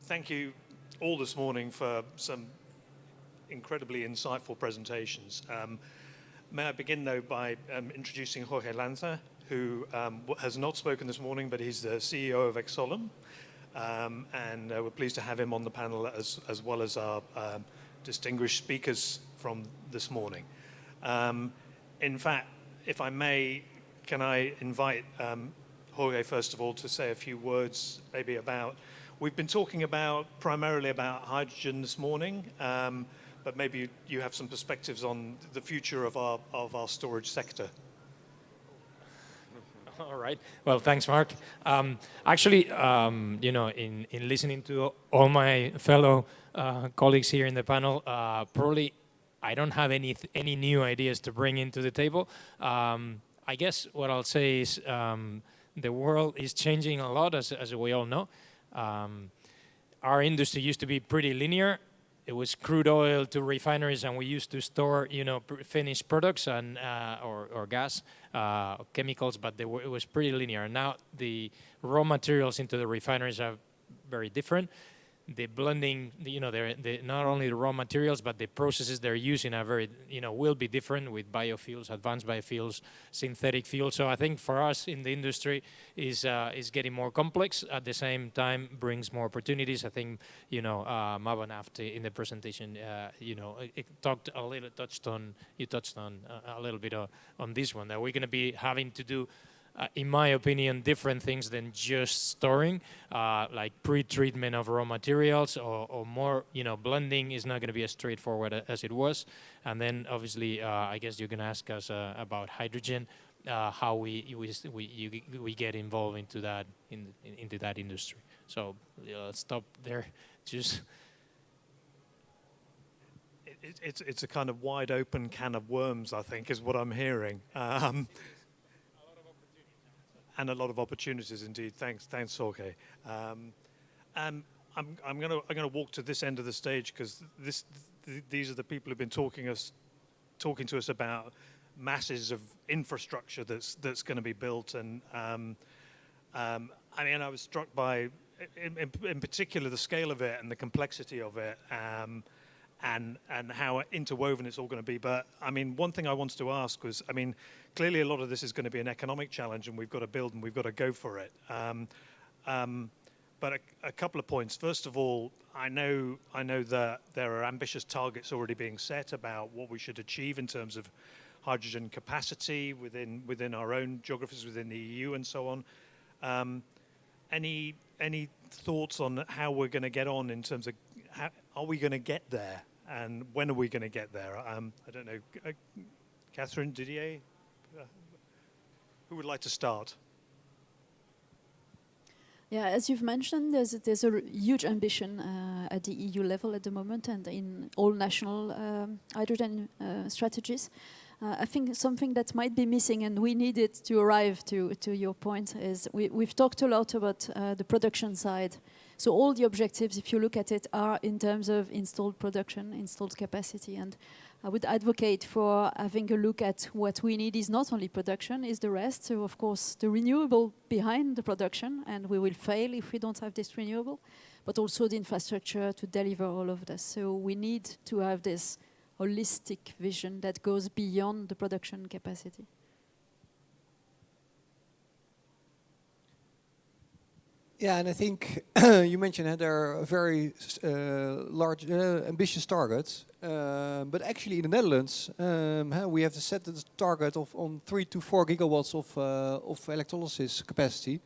thank you all this morning for some incredibly insightful presentations. May I begin, though, by introducing Jorge Lanza, who has not spoken this morning, but he's the CEO of Exolum. And we're pleased to have him on the panel as well as our distinguished speakers from this morning. In fact, if I may, can I invite Jorge, first of all, to say a few words maybe about, we've been talking primarily about hydrogen this morning, but maybe you have some perspectives on the future of our storage sector. All right. Well, thanks, Mark. Actually, in listening to all my fellow colleagues here in the panel, probably I don't have any new ideas to bring into the table. I guess what I'll say is the world is changing a lot, as we all know. Our industry used to be pretty linear. It was crude oil to refineries, and we used to store, finished products and or gas, chemicals, but it was pretty linear. Now the raw materials into the refineries are very different. The blending, they're not only the raw materials, but the processes they're using are very, will be different with biofuels, advanced biofuels, synthetic fuels. So I think for us in the industry is getting more complex. At the same time, brings more opportunities. I think, Mabanaft in the presentation, it touched on a little bit on this one, that we're going to be having to do, in my opinion, different things than just storing, like pre-treatment of raw materials or more, blending is not going to be as straightforward as it was. And then obviously, I guess you're going to ask us about hydrogen, how we get involved into that into that industry. So let's stop there. Just. It's a kind of wide open can of worms, I think, is what I'm hearing. And a lot of opportunities indeed. Thanks, Jorge. I'm going to walk to this end of the stage because these are the people who've been talking to us about masses of infrastructure that's going to be built. And I was struck by, in particular, the scale of it and the complexity of it. And how interwoven it's all going to be. But one thing I wanted to ask was, clearly a lot of this is going to be an economic challenge, and we've got to build and we've got to go for it. But a couple of points. First of all, I know that there are ambitious targets already being set about what we should achieve in terms of hydrogen capacity within our own geographies, within the EU, and so on. Any thoughts on how we're going to get on in terms of how are we going to get there, and when are we going to get there? I don't know. Catherine, Didier, who would like to start? Yeah, as you've mentioned, there's a huge ambition at the EU level at the moment, and in all national hydrogen strategies. I think something that might be missing, and we need it to arrive to your point, is we've talked a lot about the production side. So all the objectives, if you look at it, are in terms of installed production, installed capacity. And I would advocate for having a look at what we need is not only production, is the rest. So of course, the renewable behind the production, and we will fail if we don't have this renewable, but also the infrastructure to deliver all of this. So we need to have this holistic vision that goes beyond the production capacity. Yeah, and I think you mentioned that there are very large, ambitious targets. But actually in the Netherlands, we have to set the target on 3 to 4 gigawatts of electrolysis capacity.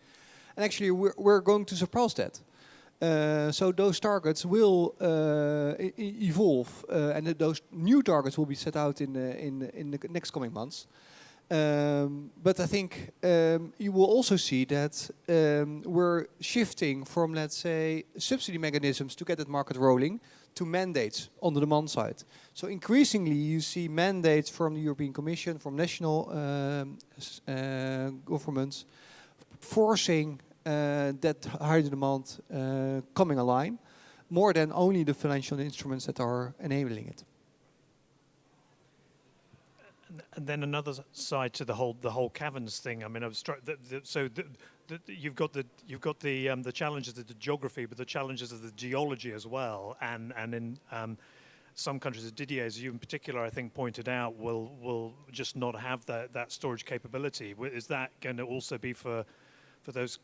And actually we're going to surpass that. So those targets will evolve, and those new targets will be set out in the next coming months. But I think you will also see that we're shifting from, let's say, subsidy mechanisms to get that market rolling to mandates on the demand side. So increasingly you see mandates from the European Commission, from national governments, forcing that higher demand coming online, more than only the financial instruments that are enabling it. And then another side to the whole caverns thing. I mean, I was struck that you've got the challenges of the geography, but the challenges of the geology as well. And in some countries, Didier, as you in particular, I think pointed out, will just not have that storage capability. Is that going to also be for those?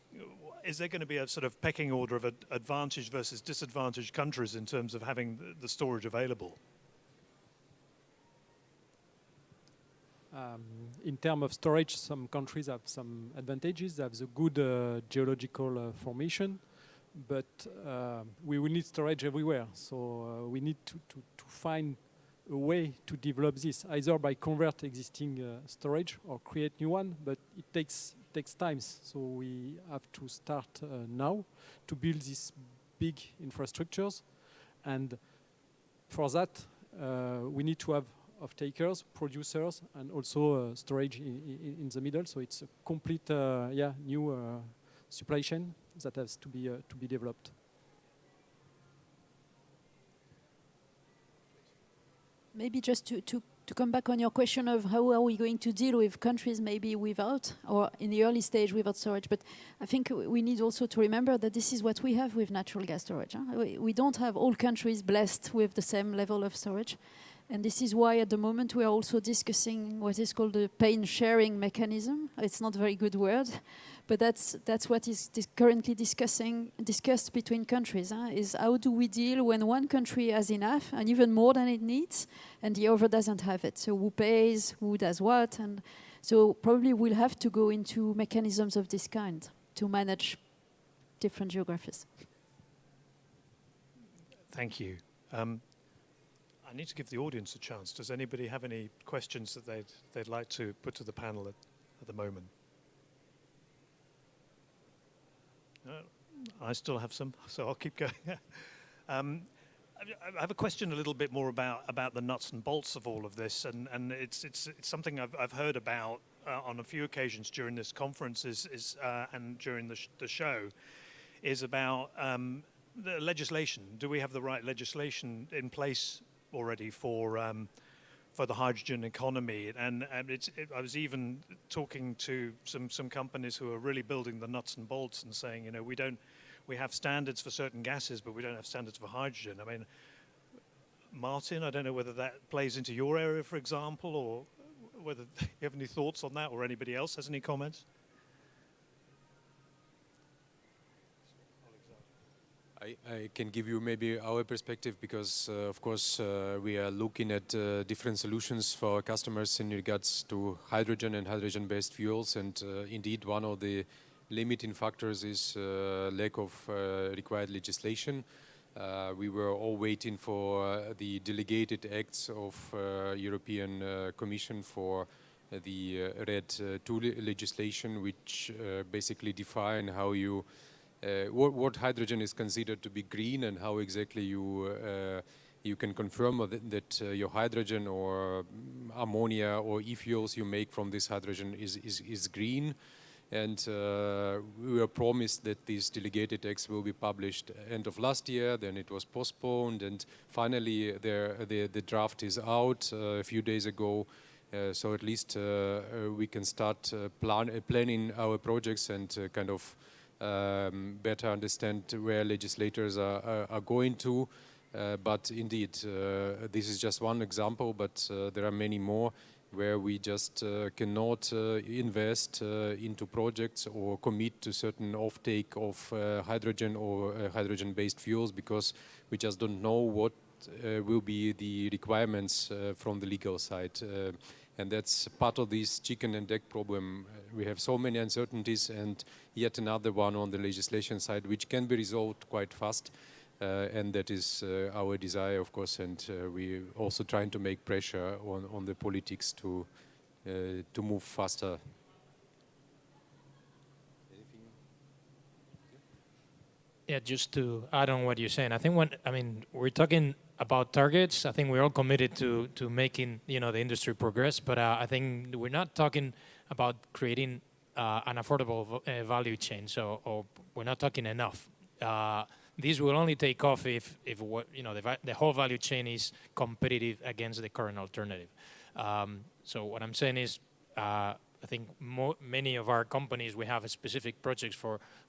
Is there going to be a sort of pecking order of advantaged versus disadvantaged countries in terms of having the storage available? In terms of storage, some countries have some advantages. They have the good geological formation, but we will need storage everywhere. So we need to find a way to develop this, either by convert existing storage or create new one, but it takes time. So we have to start now to build these big infrastructures. And for that, we need to have off-takers, producers, and also storage in the middle. So it's a complete, new supply chain that has to be developed. Maybe just to come back on your question of how are we going to deal with countries maybe without, or in the early stage without storage. But I think we need also to remember that this is what we have with natural gas storage. We don't have all countries blessed with the same level of storage. And this is why at the moment we are also discussing what is called the pain sharing mechanism. It's not a very good word, but that's what is currently discussed between countries, is how do we deal when one country has enough and even more than it needs and the other doesn't have it. So who pays, who does what, and so probably we'll have to go into mechanisms of this kind to manage different geographies. Thank you. I need to give the audience a chance. Does anybody have any questions that they'd like to put to the panel at the moment? I still have some, so I'll keep going. I have a question a little bit more about the nuts and bolts of all of this, and it's something I've heard about on a few occasions during this conference and during the show, is about the legislation. Do we have the right legislation in place already for the hydrogen economy? And I was even talking to some companies who are really building the nuts and bolts and saying, you know, we have standards for certain gases, but we don't have standards for hydrogen. I mean, Martin, I don't know whether that plays into your area, for example, or whether you have any thoughts on that, or anybody else has any comments? I can give you maybe our perspective because, of course, we are looking at different solutions for our customers in regards to hydrogen and hydrogen-based fuels. And indeed, one of the limiting factors is lack of required legislation. We were all waiting for the delegated acts of European Commission for the RED II legislation, which basically define how you what hydrogen is considered to be green and how exactly you can confirm that your hydrogen or ammonia or e-fuels you make from this hydrogen is green. And we were promised that these delegated acts will be published end of last year, then it was postponed, and finally the draft is out a few days ago. So at least we can start planning our projects and kind of better understand where legislators are going to. But indeed, this is just one example, but there are many more where we just cannot invest into projects or commit to certain offtake of hydrogen or hydrogen-based fuels because we just don't know what will be the requirements from the legal side. And that's part of this chicken and egg problem. We have so many uncertainties and yet another one on the legislation side, which can be resolved quite fast. And that is our desire, of course, and we also trying to make pressure on the politics to move faster. Yeah, just to add on what you're saying, I think we're talking about targets. I think we're all committed to making the industry progress, but I think we're not talking about creating an affordable value chain. So we're not talking enough. This will only take off if the whole value chain is competitive against the current alternative. So what I'm saying is, I think many of our companies, we have a specific projects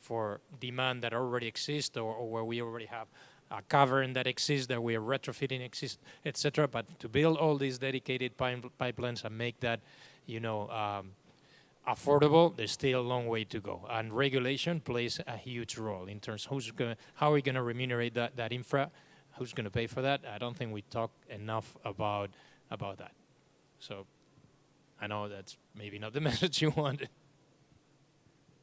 for demand that already exists, or where we already have a cavern that exists that we are retrofitting exists, etc. But to build all these dedicated pipelines and make that, affordable, there's still a long way to go. And regulation plays a huge role in terms of how are we going to remunerate that infra, who's going to pay for that. I don't think we talk enough about that. So I know that's maybe not the message you wanted.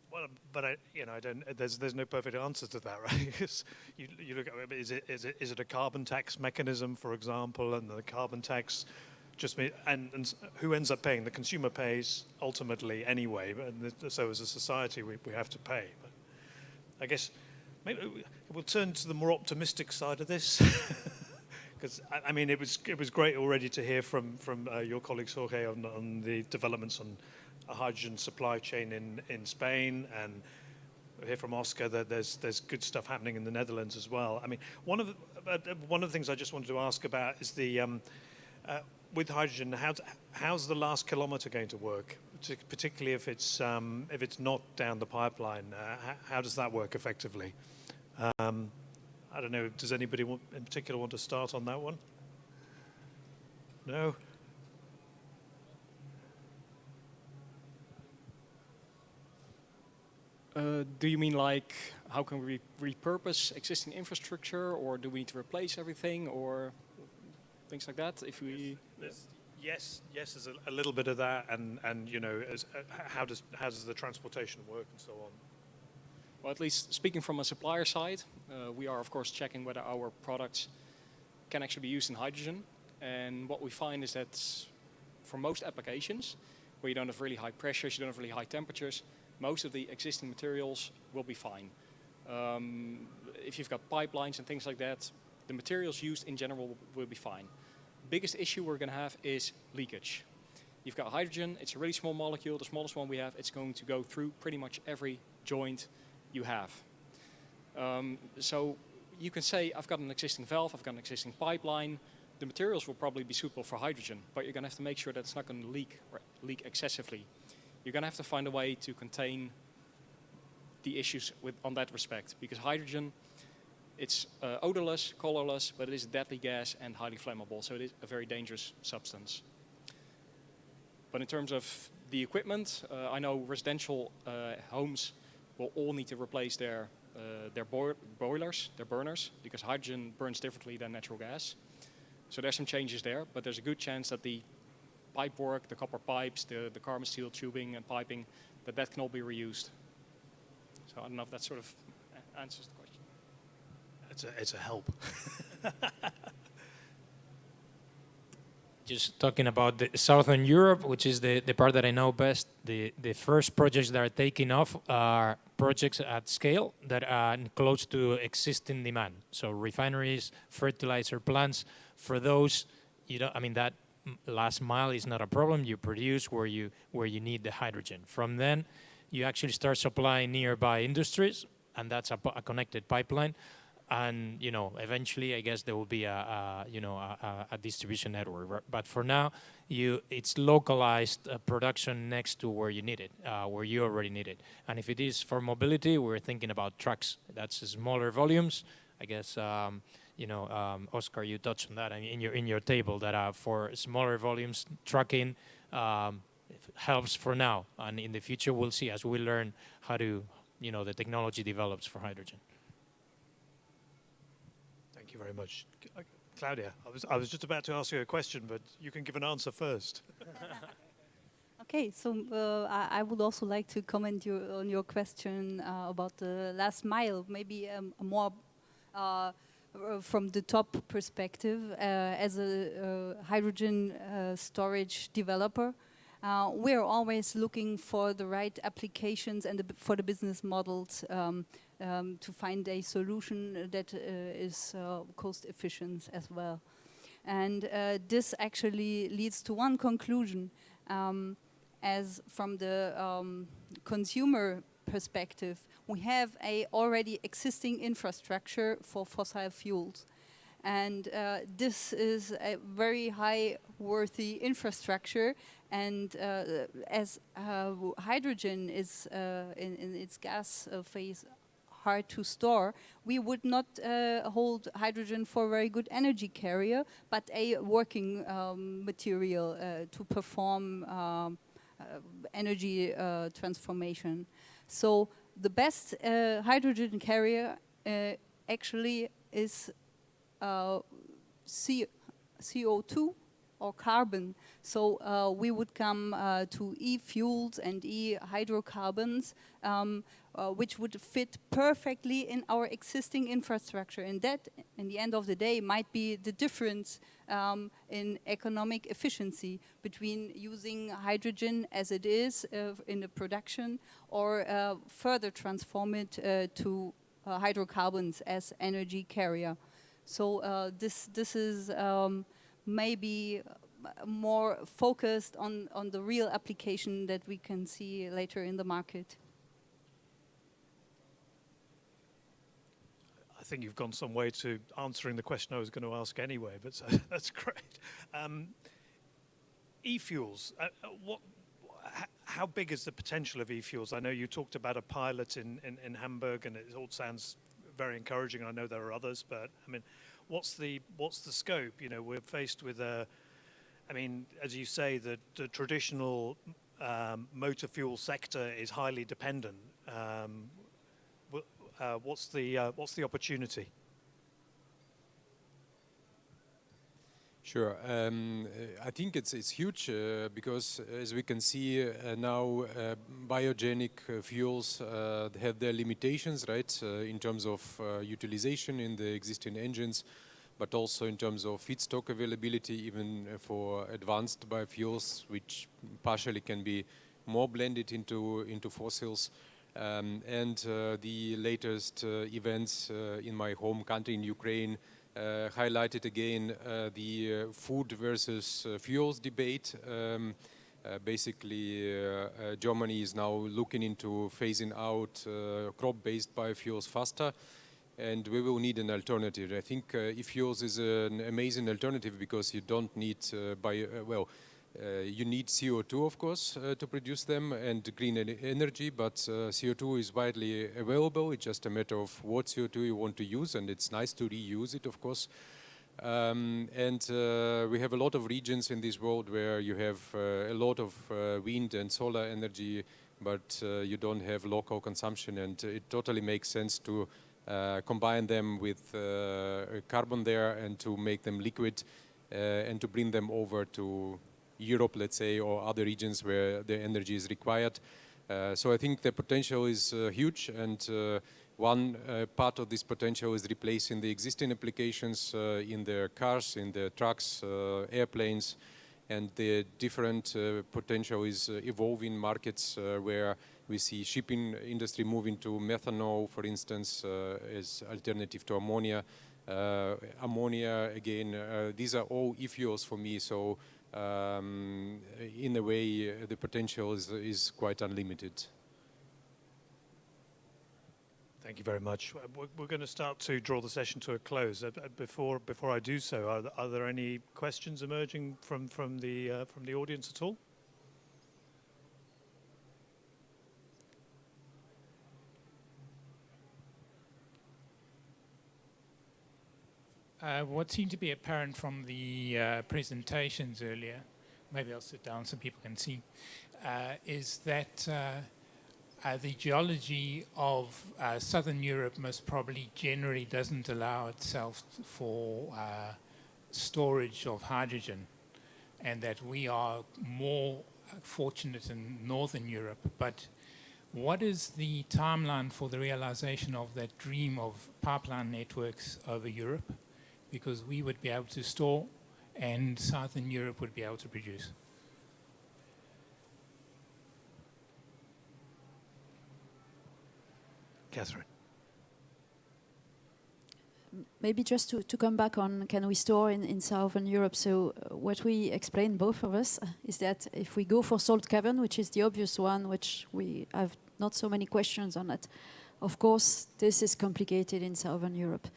Well, but I don't. There's no perfect answer to that, right? you look at is it a carbon tax mechanism, for example, and the carbon tax just and who ends up paying? The consumer pays ultimately anyway, but so as a society we have to pay. But I guess maybe we'll turn to the more optimistic side of this, because I mean it was great already to hear from your colleagues Jorge on the developments on a hydrogen supply chain in Spain, and we hear from Oscar that there's good stuff happening in the Netherlands as well. I mean, one of the things I just wanted to ask about is the with hydrogen, how's the last kilometre going to work, particularly if it's not down the pipeline? How does that work effectively? I don't know. Does anybody in particular want to start on that one? No. Do you mean like how can we repurpose existing infrastructure, or do we need to replace everything, or things like that? If we yes, there's a little bit of that, and how does the transportation work and so on? Well, at least speaking from a supplier side, we are of course checking whether our products can actually be used in hydrogen. And what we find is that for most applications, where you don't have really high pressures, you don't have really high temperatures, most of the existing materials will be fine. If you've got pipelines and things like that, the materials used in general will be fine. Biggest issue we're going to have is leakage. You've got hydrogen, it's a really small molecule, the smallest one we have, it's going to go through pretty much every joint you have. So you can say, I've got an existing valve, I've got an existing pipeline, the materials will probably be suitable for hydrogen, but you're going to have to make sure that it's not going to leak or leak excessively. You're going to have to find a way to contain the issues on that respect, because hydrogen, it's odorless, colorless, but it is a deadly gas and highly flammable, so it is a very dangerous substance. But in terms of the equipment, I know residential homes will all need to replace their boilers, their burners, because hydrogen burns differently than natural gas. So there's some changes there, but there's a good chance that the pipe work, the copper pipes, the carbon steel tubing and piping, that can all be reused. So I don't know if that sort of answers the question. It's a help. Just talking about the Southern Europe, which is the part that I know best, the first projects that are taking off are projects at scale that are close to existing demand. So refineries, fertilizer plants, for those, that last mile is not a problem. You produce where you need the hydrogen. From then, you actually start supplying nearby industries, and that's a connected pipeline. And eventually, I guess there will be a distribution network. But for now, it's localized production next to where you need it, where you already need it. And if it is for mobility, we're thinking about trucks. That's smaller volumes. I guess Oscar, you touched on that in your table that for smaller volumes, trucking helps for now. And in the future, we'll see as we learn how to the technology develops for hydrogen. Thank you very much. Claudia, I was just about to ask you a question, but you can give an answer first. Okay, so I would also like to comment on your question about the last mile, maybe more from the top perspective. As a hydrogen storage developer, we're always looking for the right applications and for the business models to find a solution that is cost efficient as well. And this actually leads to one conclusion. As from the consumer perspective, we have a already existing infrastructure for fossil fuels. And this is a very high worthy infrastructure. And as hydrogen is in its gas phase hard to store, we would not hold hydrogen for a very good energy carrier, but a working material to perform energy transformation. So the best hydrogen carrier actually is CO2 or carbon. So we would come to e-fuels and e-hydrocarbons, which would fit perfectly in our existing infrastructure. And that, in the end of the day, might be the difference in economic efficiency between using hydrogen as it is in the production, or further transform it to hydrocarbons as energy carrier. So this is maybe more focused on the real application that we can see later in the market. I think you've gone some way to answering the question I was going to ask anyway, but so that's great. E-fuels, how big is the potential of e-fuels? I know you talked about a pilot in Hamburg, and it all sounds very encouraging. I know there are others, but I mean, what's the scope? You know, we're faced with I mean, as you say, the traditional motor fuel sector is highly dependent. What's the opportunity? Sure. I think it's huge because, as we can see now, biogenic fuels have their limitations, right, in terms of utilization in the existing engines, but also in terms of feedstock availability, even for advanced biofuels, which partially can be more blended into fossils. And the latest events in my home country, in Ukraine, highlighted again the food versus fuels debate. Basically, Germany is now looking into phasing out crop-based biofuels faster, and we will need an alternative. I think e-fuels is an amazing alternative because you don't need you need CO2, of course, to produce them, and green energy, but CO2 is widely available. It's just a matter of what CO2 you want to use, and it's nice to reuse it, of course. And we have a lot of regions in this world where you have a lot of wind and solar energy, but you don't have local consumption, and it totally makes sense to combine them with carbon there and to make them liquid and to bring them over to Europe, let's say, or other regions where the energy is required. So I think the potential is huge, and one part of this potential is replacing the existing applications in the cars, in the trucks, airplanes, and the different potential is evolving markets where we see shipping industry moving to methanol, for instance, as alternative to ammonia. Ammonia, again, these are all e-fuels for me, so in a way, the potential is quite unlimited. Thank you very much. We're going to start to draw the session to a close. Before I do so, are there any questions emerging from the audience at all? What seemed to be apparent from the presentations earlier, maybe I'll sit down so people can see, is that the geology of southern Europe most probably generally doesn't allow itself for storage of hydrogen, and that we are more fortunate in northern Europe. But what is the timeline for the realization of that dream of pipeline networks over Europe? Because we would be able to store and southern Europe would be able to produce. Catherine. Maybe just to come back on can we store in Southern Europe. So what we explained, both of us, is that if we go for salt cavern, which is the obvious one, which we have not so many questions on it, of course, this is complicated in Southern Europe.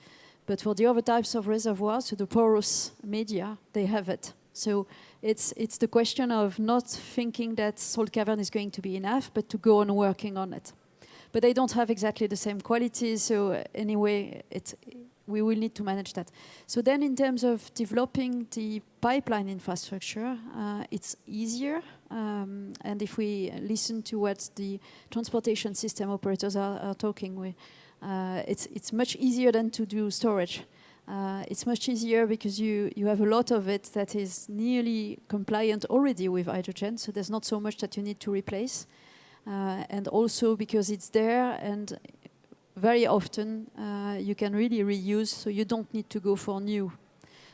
But for the other types of reservoirs, so the porous media, they have it. So it's the question of not thinking that salt cavern is going to be enough, but to go on working on it. But they don't have exactly the same qualities, so anyway, we will need to manage that. So then in terms of developing the pipeline infrastructure, it's easier. And if we listen to what the transportation system operators are talking with, it's much easier than to do storage. It's much easier because you have a lot of it that is nearly compliant already with hydrogen, so there's not so much that you need to replace. And also because it's there, and very often you can really reuse, so you don't need to go for new.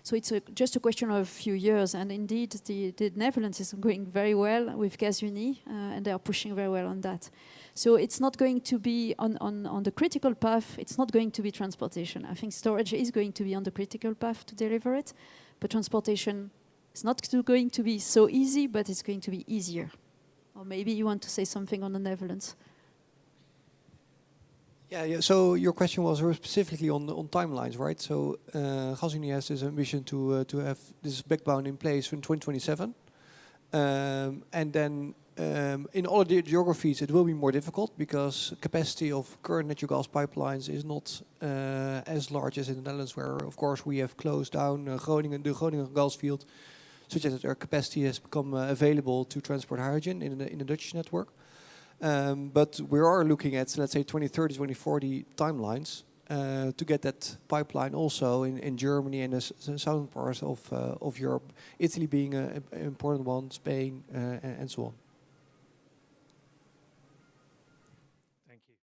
So it's just a question of a few years, and indeed the Netherlands is going very well with Gasunie, and they are pushing very well on that. So it's not going to be on the critical path, it's not going to be transportation. I think storage is going to be on the critical path to deliver it, but transportation is not going to be so easy, but it's going to be easier. Or maybe you want to say something on the Netherlands. Yeah. So your question was specifically on timelines, right? So Gasunie has this ambition to have this backbone in place in 2027, and then in all the geographies it will be more difficult because capacity of current natural gas pipelines is not as large as in the Netherlands, where of course we have closed down the Groningen gas field, such that their capacity has become available to transport hydrogen in the Dutch network. But we are looking at, let's say, 2030, 2040 timelines to get that pipeline also in Germany and the southern parts of Europe, Italy being an important one, Spain, and so on.